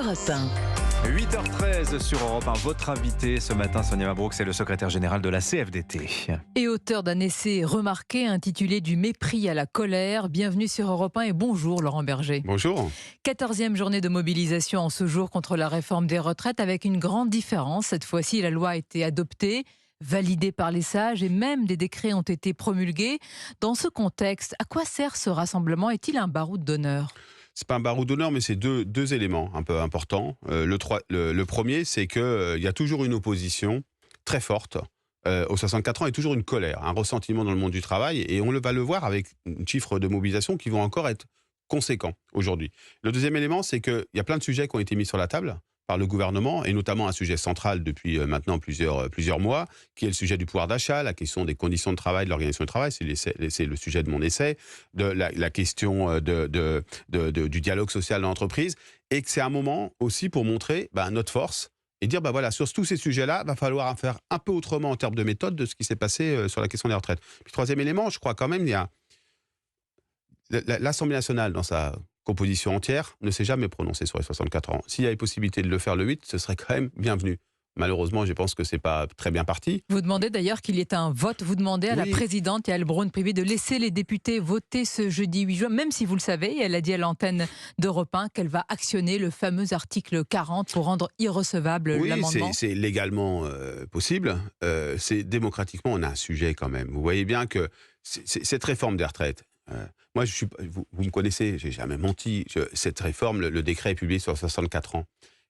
Europe 1. 8h13 sur Europe 1. Votre invité ce matin, Sonia Mabrouk, c'est le secrétaire général de la CFDT. Et auteur d'un essai remarqué intitulé Du mépris à la colère. Bienvenue sur Europe 1 et bonjour Laurent Berger. Bonjour. 14e journée de mobilisation en ce jour contre la réforme des retraites avec une grande différence. Cette fois-ci, la loi a été adoptée, validée par les sages et même des décrets ont été promulgués. Dans ce contexte, à quoi sert ce rassemblement? Est-il un baroud d'honneur? C'est pas un baroud d'honneur, mais c'est deux éléments un peu importants. Le premier, c'est qu'il y a toujours une opposition très forte aux 64 ans et toujours une colère, un ressentiment dans le monde du travail. Et on va le voir avec un chiffre de mobilisation qui vont encore être conséquents aujourd'hui. Le deuxième élément, c'est qu'il y a plein de sujets qui ont été mis sur la table par le gouvernement, et notamment un sujet central depuis maintenant plusieurs mois, qui est le sujet du pouvoir d'achat, la question des conditions de travail, de l'organisation du travail, c'est le sujet de mon essai, de la question du dialogue social dans l'entreprise, et que c'est un moment aussi pour montrer notre force, et dire, voilà, sur tous ces sujets-là, il va falloir en faire un peu autrement en termes de méthode de ce qui s'est passé sur la question des retraites. Puis troisième élément, je crois quand même, il y a l'Assemblée nationale dans sa composition entière ne s'est jamais prononcée sur les 64 ans. S'il y avait possibilité de le faire le 8, ce serait quand même bienvenu. Malheureusement, je pense que c'est pas très bien parti. Vous demandez d'ailleurs qu'il y ait un vote. Vous demandez à la présidente Yaël Braun-Pivet de laisser les députés voter ce jeudi 8 juin, même si vous le savez, elle a dit à l'antenne d'Europe 1 qu'elle va actionner le fameux article 40 pour rendre irrecevable l'amendement. Oui, c'est légalement possible. C'est démocratiquement, on a un sujet quand même. Vous voyez bien que cette réforme des retraites, moi, vous me connaissez, j'ai jamais menti. Cette réforme, le décret est publié sur 64 ans.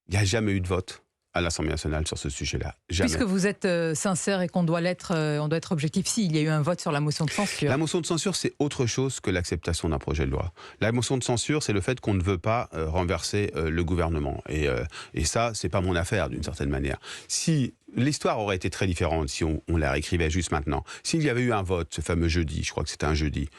Il n'y a jamais eu de vote à l'Assemblée nationale sur ce sujet-là. Jamais. Puisque vous êtes sincère et qu'on doit l'être, on doit être objectif, si il y a eu un vote sur la motion de censure. La motion de censure, c'est autre chose que l'acceptation d'un projet de loi. La motion de censure, c'est le fait qu'on ne veut pas renverser le gouvernement. Et ça, c'est pas mon affaire, d'une certaine manière. Si l'histoire aurait été très différente, si on la réécrivait juste maintenant, s'il y avait eu un vote, ce fameux jeudi, je crois que c'était un jeudi,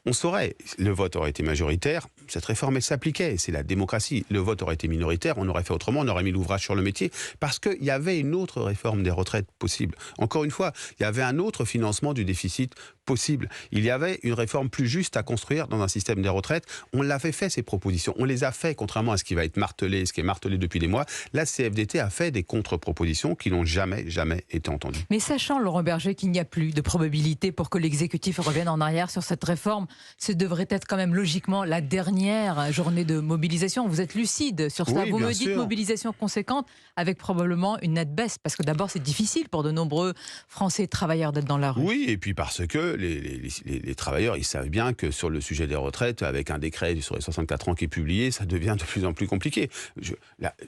on saurait, le vote aurait été majoritaire, cette réforme elle s'appliquait, c'est la démocratie. Le vote aurait été minoritaire, on aurait fait autrement, on aurait mis l'ouvrage sur le métier, parce qu'il y avait une autre réforme des retraites possible. Encore une fois, il y avait un autre financement du déficit possible. Il y avait une réforme plus juste à construire dans un système des retraites. On l'avait fait, ces propositions. On les a fait, contrairement à ce qui va être martelé, ce qui est martelé depuis des mois. La CFDT a fait des contre-propositions qui n'ont jamais été entendues. Mais sachant, Laurent Berger, qu'il n'y a plus de probabilité pour que l'exécutif revienne en arrière sur cette réforme, ce devrait être quand même logiquement la dernière journée de mobilisation. Vous êtes lucide sur cela. Oui, vous me bien dites sûr. Mobilisation conséquente avec probablement une nette baisse. Parce que d'abord, c'est difficile pour de nombreux Français travailleurs d'être dans la rue. Oui, et puis parce que les travailleurs, ils savent bien que sur le sujet des retraites, avec un décret sur les 64 ans qui est publié, ça devient de plus en plus compliqué.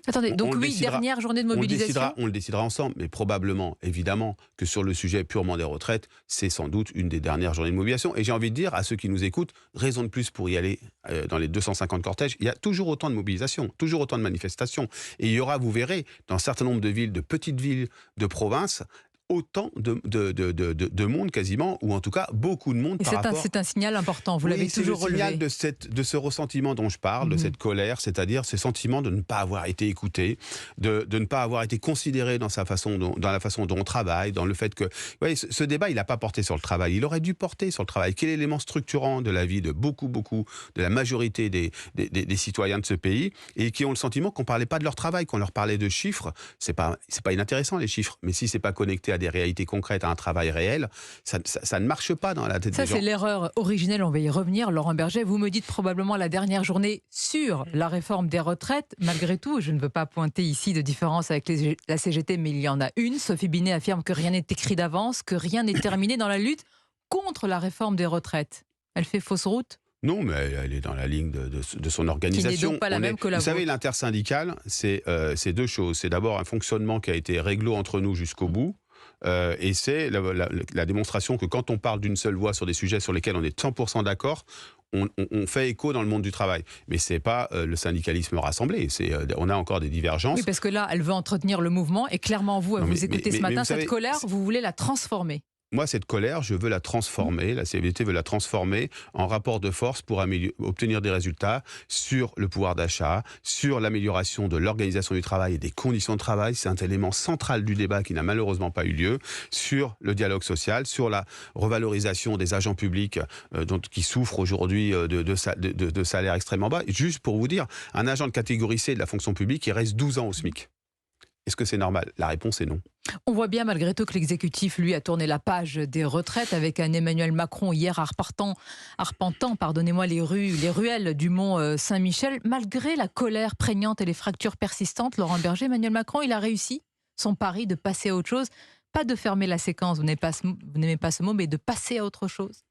Attendez, donc oui, dernière journée de mobilisation. On le décidera ensemble, mais probablement, évidemment, que sur le sujet purement des retraites, c'est sans doute une des dernières journées de mobilisation. Et j'ai envie de dire à ceux qui nous écoutent, raison de plus pour y aller dans les 250 cortèges. Il y a toujours autant de mobilisations, toujours autant de manifestations. Et il y aura, vous verrez, dans un certain nombre de villes, de petites villes, de provinces, autant de monde quasiment, ou en tout cas beaucoup de monde et par rapport... C'est un signal important, vous l'avez toujours relevé. C'est le signal de ce ressentiment dont je parle, de cette colère, c'est-à-dire ce sentiment de ne pas avoir été écouté, de ne pas avoir été considéré dans la façon dont on travaille, dans le fait que... Ouais, ce débat, il n'a pas porté sur le travail, il aurait dû porter sur le travail. Quel est l'élément structurant de la vie de beaucoup, de la majorité des citoyens de ce pays, et qui ont le sentiment qu'on ne parlait pas de leur travail, qu'on leur parlait de chiffres. C'est pas inintéressant les chiffres, mais si c'est pas connecté à des réalités concrètes, à un travail réel, ça ne marche pas dans la tête des gens. Ça, c'est l'erreur originelle, on va y revenir. Laurent Berger, vous me dites probablement la dernière journée sur la réforme des retraites. Malgré tout, je ne veux pas pointer ici de différence avec la CGT, mais il y en a une. Sophie Binet affirme que rien n'est écrit d'avance, que rien n'est terminé dans la lutte contre la réforme des retraites. Elle fait fausse route ? Non, mais elle est dans la ligne de son organisation. Qui n'est donc pas la même que la vôtre. Vous savez, l'intersyndicale, c'est deux choses. C'est d'abord un fonctionnement qui a été réglo entre nous jusqu'au bout. Et c'est la démonstration que quand on parle d'une seule voix sur des sujets sur lesquels on est 100% d'accord, on fait écho dans le monde du travail. Mais ce n'est pas le syndicalisme rassemblé. On a encore des divergences. Oui, parce que là, elle veut entretenir le mouvement. Et clairement, vous écoutez ce matin, cette colère, vous voulez la transformer. moi, cette colère, je veux la transformer, la CFDT veut la transformer en rapport de force pour obtenir des résultats sur le pouvoir d'achat, sur l'amélioration de l'organisation du travail et des conditions de travail. C'est un élément central du débat qui n'a malheureusement pas eu lieu, sur le dialogue social, sur la revalorisation des agents publics qui souffrent aujourd'hui de salaires extrêmement bas. Et juste pour vous dire, un agent de catégorie C de la fonction publique, il reste 12 ans au SMIC. Est-ce que c'est normal? La réponse est non. On voit bien malgré tout que l'exécutif, lui, a tourné la page des retraites avec un Emmanuel Macron hier arpentant les ruelles du Mont Saint-Michel. Malgré la colère prégnante et les fractures persistantes, Laurent Berger, Emmanuel Macron, il a réussi son pari de passer à autre chose. Pas de fermer la séquence, vous n'aimez pas ce mot, mais de passer à autre chose.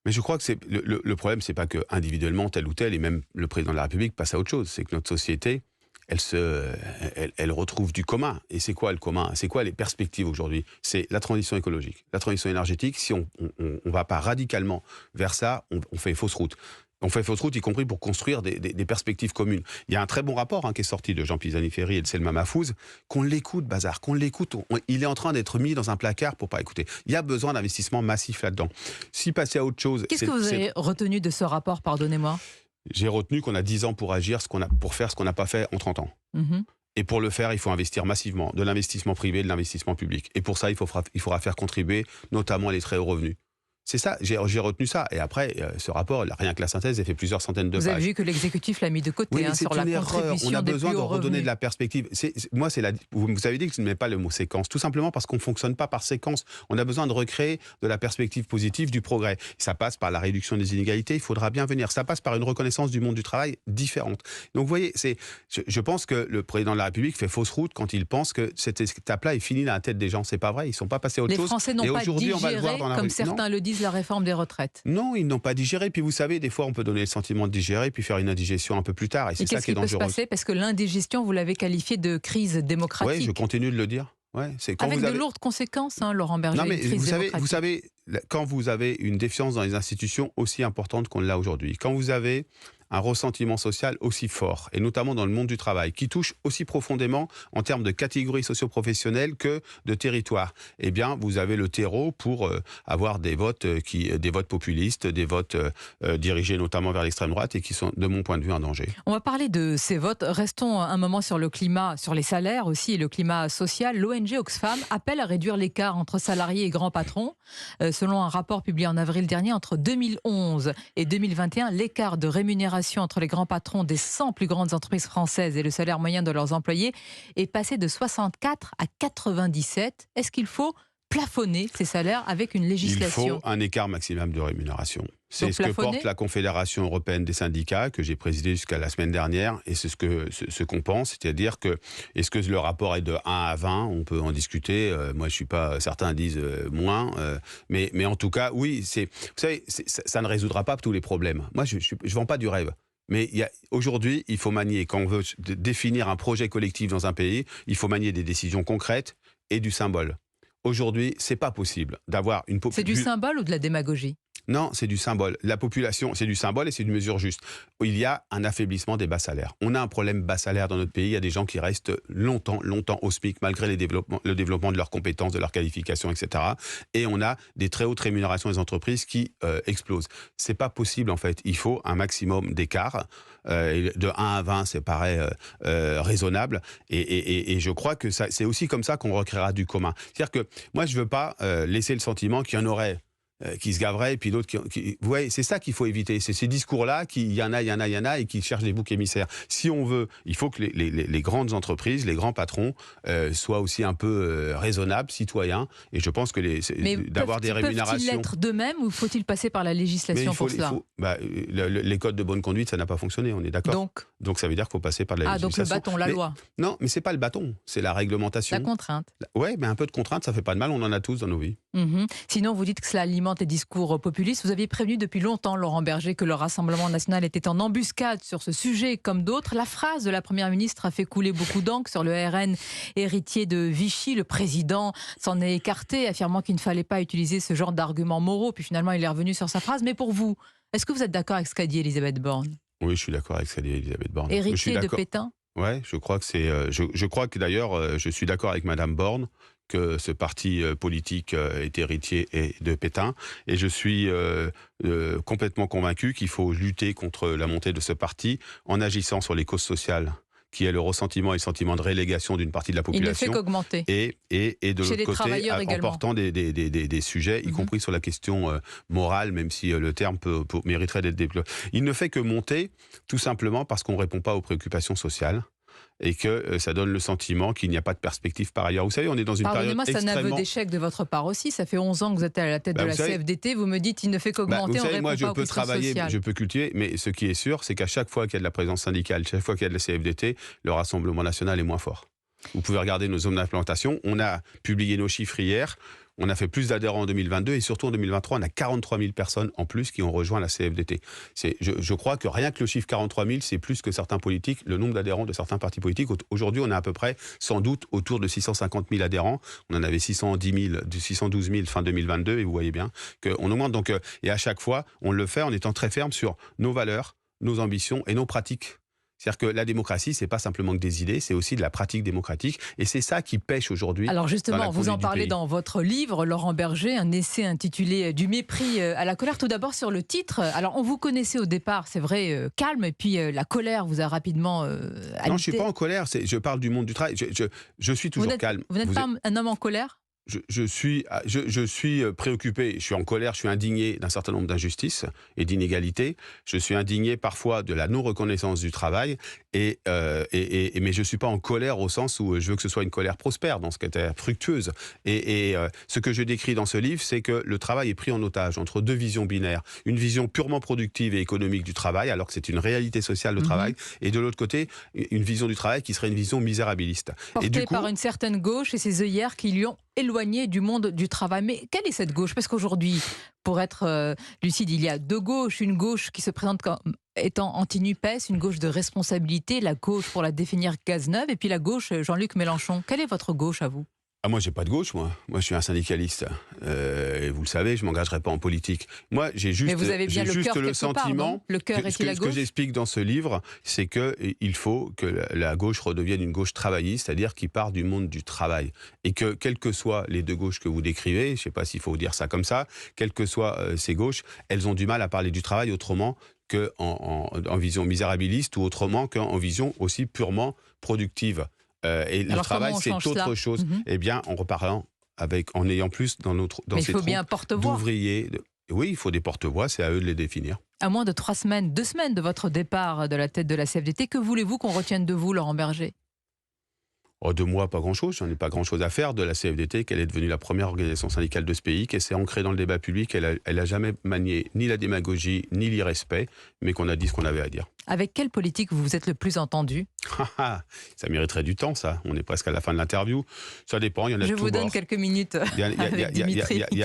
Mais je crois que le problème, c'est pas que individuellement tel ou tel, et même le président de la République passe à autre chose. C'est que notre société, elle retrouve du commun. Et c'est quoi le commun? C'est quoi les perspectives aujourd'hui? C'est la transition écologique, la transition énergétique. Si on ne va pas radicalement vers ça, on fait fausse route. On fait fausse route, y compris pour construire des perspectives communes. Il y a un très bon rapport qui est sorti de Jean Pisani-Ferry et de Selma Mahfouz. Qu'on l'écoute, Bazar, qu'on l'écoute. Il est en train d'être mis dans un placard pour pas écouter. Il y a besoin d'investissement massif là-dedans. Si passer à autre chose... Qu'est-ce que vous avez retenu de ce rapport, pardonnez-moi? J'ai retenu qu'on a 10 ans pour agir, pour faire ce qu'on n'a pas fait en 30 ans. Et pour le faire, il faut investir massivement, de l'investissement privé, de l'investissement public. Et pour ça, il faudra faire contribuer notamment les très hauts revenus. C'est ça, j'ai retenu ça. Et après, ce rapport, rien que la synthèse, il fait plusieurs centaines de pages. Vous avez vu que l'exécutif l'a mis de côté oui, sur la contribution. On a besoin de redonner revenus. de la perspective. Vous avez dit que je ne mets pas le mot séquence, tout simplement parce qu'on ne fonctionne pas par séquence. On a besoin de recréer de la perspective positive du progrès. Ça passe par la réduction des inégalités, il faudra bien venir. Ça passe par une reconnaissance du monde du travail différente. Donc vous voyez, je pense que le président de la République fait fausse route quand il pense que cette étape-là est finie dans la tête des gens. C'est pas vrai, ils ne sont pas passés à autre chose. Les Français n'ont pas digéré, comme certains le disent, la réforme des retraites. Non, ils n'ont pas digéré. Puis vous savez, des fois, on peut donner le sentiment de digérer puis faire une indigestion un peu plus tard. Et c'est ça qui est dangereux. Qu'est-ce qui peut se passer? Parce que l'indigestion, vous l'avez qualifiée de crise démocratique. Oui, je continue de le dire. Ouais, avec de lourdes conséquences, Laurent Berger. Non, mais une crise vous savez, quand vous avez une défiance dans les institutions aussi importante qu'on l'a aujourd'hui, quand vous avez un ressentiment social aussi fort, et notamment dans le monde du travail, qui touche aussi profondément en termes de catégories socio-professionnelles que de territoire, eh bien, vous avez le terreau pour avoir des votes populistes, des votes dirigés notamment vers l'extrême droite et qui sont, de mon point de vue, un danger. On va parler de ces votes. Restons un moment sur le climat, sur les salaires aussi et le climat social. L'ONG Oxfam appelle à réduire l'écart entre salariés et grands patrons. Selon un rapport publié en avril dernier, entre 2011 et 2021, l'écart de rémunération entre les grands patrons des 100 plus grandes entreprises françaises et le salaire moyen de leurs employés est passé de 64 à 97. Est-ce qu'il faut plafonner ces salaires avec une législation? Il faut un écart maximum de rémunération. C'est ce que porte la Confédération européenne des syndicats, que j'ai présidé jusqu'à la semaine dernière, et c'est ce qu'on pense, c'est-à-dire que, est-ce que le rapport est de 1 à 20? On peut en discuter, moi je suis pas, certains disent moins, mais en tout cas, oui, vous savez, ça ne résoudra pas tous les problèmes. Moi, je vends pas du rêve. Mais aujourd'hui, il faut manier, quand on veut définir un projet collectif dans un pays, il faut manier des décisions concrètes et du symbole. Aujourd'hui, c'est pas possible d'avoir une population. C'est du symbole ou de la démagogie? Non, c'est du symbole. La population, c'est du symbole et c'est une mesure juste. Il y a un affaiblissement des bas salaires. On a un problème bas salaire dans notre pays. Il y a des gens qui restent longtemps au SMIC, malgré le développement de leurs compétences, de leurs qualifications, etc. Et on a des très hautes rémunérations des entreprises qui explosent. C'est pas possible, en fait. Il faut un maximum d'écart. De 1 à 20, c'est paraît raisonnable. Et je crois que c'est aussi comme ça qu'on recréera du commun. C'est-à-dire que moi, je veux pas laisser le sentiment qu'il y en aurait qui se gaveraient, et puis d'autres qui... Vous voyez, c'est ça qu'il faut éviter. C'est ces discours-là, il y en a, et qui cherchent des boucs émissaires. Si on veut, il faut que les grandes entreprises, les grands patrons, soient aussi un peu raisonnables, citoyens. Et je pense que d'avoir des rémunérations... Peuvent-ils l'être d'eux-mêmes ou faut-il passer par la législation pour cela? Les codes de bonne conduite, ça n'a pas fonctionné, on est d'accord. Donc ça veut dire qu'il faut passer par la législation. Donc le bâton, la loi. Non, mais c'est pas le bâton, c'est la réglementation. La contrainte. Ouais, mais un peu de contrainte, ça fait pas de mal, on en a tous dans nos vies. Sinon, vous dites que cela alimente les discours populistes. Vous aviez prévenu depuis longtemps, Laurent Berger, que le Rassemblement national était en embuscade sur ce sujet comme d'autres. La phrase de la Première ministre a fait couler beaucoup d'encre sur le RN héritier de Vichy. Le président s'en est écarté, affirmant qu'il ne fallait pas utiliser ce genre d'arguments moraux. Puis finalement, il est revenu sur sa phrase. Mais pour vous, est-ce que vous êtes d'accord avec ce qu'a dit Elisabeth Borne? Oui, je suis d'accord avec ce qu'a dit Elisabeth Borne. Héritier de Pétain? Ouais, je crois que d'ailleurs, je suis d'accord avec Madame Borne, que ce parti politique est héritier de Pétain. Et je suis complètement convaincu qu'il faut lutter contre la montée de ce parti en agissant sur les causes sociales, qui est le ressentiment et le sentiment de relégation d'une partie de la population. Il ne fait qu'augmenter. Et de Chez les l'autre côté, travailleurs en également. portant des sujets, y compris sur la question morale, même si le terme mériterait d'être développé. Il ne fait que monter, tout simplement parce qu'on ne répond pas aux préoccupations sociales. Et que ça donne le sentiment qu'il n'y a pas de perspective par ailleurs. Vous savez, on est dans une période Pardonnez-moi, c'est un aveu extrêmement... d'échec de votre part aussi. Ça fait 11 ans que vous êtes à la tête de la CFDT. Vous me dites qu'il ne fait qu'augmenter, vous savez, moi, je pas aux peux questions travailler, sociales. je peux cultiver, mais ce qui est sûr, c'est qu'à chaque fois qu'il y a de la présence syndicale, chaque fois qu'il y a de la CFDT, le Rassemblement national est moins fort. Vous pouvez regarder nos zones d'implantation. On a publié nos chiffres hier. On a fait plus d'adhérents en 2022 et surtout en 2023, on a 43 000 personnes en plus qui ont rejoint la CFDT. Je crois que rien que le chiffre 43 000, c'est plus que certains politiques, le nombre d'adhérents de certains partis politiques. Aujourd'hui, on a à peu près, sans doute, autour de 650 000 adhérents. On en avait 612 000 fin 2022 et vous voyez bien qu'on augmente. Donc, et à chaque fois, on le fait en étant très ferme sur nos valeurs, nos ambitions et nos pratiques. C'est-à-dire que la démocratie, c'est pas simplement que des idées, c'est aussi de la pratique démocratique. Et c'est ça qui pêche aujourd'hui. Alors justement, vous en parlez dans votre livre, Laurent Berger, un essai intitulé « Du mépris à la colère ». Tout d'abord sur le titre. Alors on vous connaissait au départ, c'est vrai, calme, et puis la colère vous a rapidement habité. Non, je suis pas en colère, je parle du monde du travail. Je suis toujours calme. Vous n'êtes pas un homme en colère ? Je suis préoccupé, je suis en colère, je suis indigné d'un certain nombre d'injustices et d'inégalités. Je suis indigné parfois de la non-reconnaissance du travail, mais je ne suis pas en colère au sens où je veux que ce soit une colère prospère, dans ce cas fructueuse. Ce que je décris dans ce livre, c'est que le travail est pris en otage entre deux visions binaires. Une vision purement productive et économique du travail, alors que c'est une réalité sociale, le travail, et de l'autre côté, une vision du travail qui serait une vision misérabiliste. Portée par une certaine gauche et ses œillères qui lui ont éloigné du monde du travail. Mais quelle est cette gauche ? Parce qu'aujourd'hui, pour être lucide, il y a deux gauches. Une gauche qui se présente comme étant anti-NUPES, une gauche de responsabilité, la gauche pour la définir Cazeneuve, et puis la gauche Jean-Luc Mélenchon. Quelle est votre gauche à vous ? Moi, j'ai pas de gauche, moi. Moi, je suis un syndicaliste. Et vous le savez, je m'engagerai pas en politique. Moi, j'ai juste, mais vous avez bien le cœur quelque sentiment. Part, non ? Le cœur est-il la gauche ? Ce que j'explique dans ce livre, c'est qu'il faut que la gauche redevienne une gauche travailliste, c'est-à-dire qui part du monde du travail. Et que, quelles que soient les deux gauches que vous décrivez, je sais pas s'il faut dire ça comme ça, quelles que soient ces gauches, elles ont du mal à parler du travail autrement qu'en vision misérabiliste ou autrement qu'en vision aussi purement productive. Et le travail, c'est autre chose. Eh bien, en reparlant en ayant plus dans ces troupes d'ouvriers. Oui, il faut des porte-voix, c'est à eux de les définir. À moins de 2 semaines de votre départ de la tête de la CFDT, que voulez-vous qu'on retienne de vous, Laurent Berger ? De moi, pas grand-chose. J'en ai pas grand-chose à faire de la CFDT, qu'elle est devenue la première organisation syndicale de ce pays, qu'elle s'est ancrée dans le débat public. Elle a jamais manié ni la démagogie, ni l'irrespect, mais qu'on a dit ce qu'on avait à dire. Avec quelle politique vous vous êtes le plus entendu ? Ça mériterait du temps, ça. On est presque à la fin de l'interview. Ça dépend, il y en a de tous bords. Je vous donne quelques minutes avec Dimitri. Il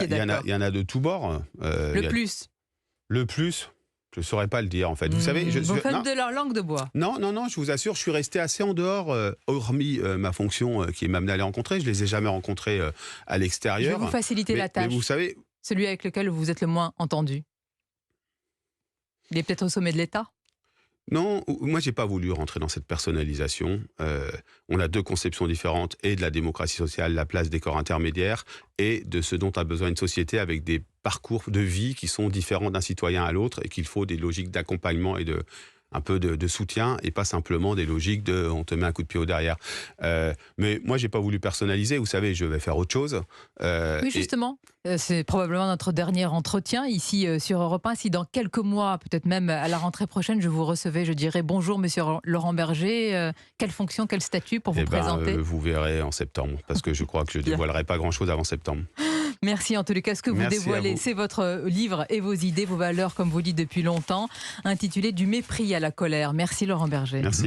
y en a de tous bords. Le plus ? Je ne saurais pas le dire, en fait. Vous savez, vous faites de leur langue de bois. Non, je vous assure, je suis resté assez en dehors, hormis ma fonction qui m'a amené à les rencontrer. Je ne les ai jamais rencontrés à l'extérieur. Je vais vous faciliter la tâche. Mais vous savez... Celui avec lequel vous êtes le moins entendu. Il est peut-être au sommet de l'État ? Non, moi, j'ai pas voulu rentrer dans cette personnalisation. On a deux conceptions différentes, et de la démocratie sociale, la place des corps intermédiaires, et de ce dont a besoin une société avec des parcours de vie qui sont différents d'un citoyen à l'autre, et qu'il faut des logiques d'accompagnement et un peu de soutien, et pas simplement des logiques de on te met un coup de pied au derrière. Mais moi, j'ai pas voulu personnaliser. Vous savez, je vais faire autre chose. Oui, justement. C'est probablement notre dernier entretien ici sur Europe 1. Si dans quelques mois, peut-être même à la rentrée prochaine, je vous recevais, je dirais bonjour, monsieur Laurent Berger. Quelle fonction, quel statut pour vous présenter ? Vous verrez en septembre, parce que je crois que je ne dévoilerai pas grand-chose avant septembre. Merci en tous les cas. Ce que vous dévoilez, c'est votre livre et vos idées, vos valeurs, comme vous dites depuis longtemps, intitulé « Du mépris à la colère ». Merci Laurent Berger. Merci.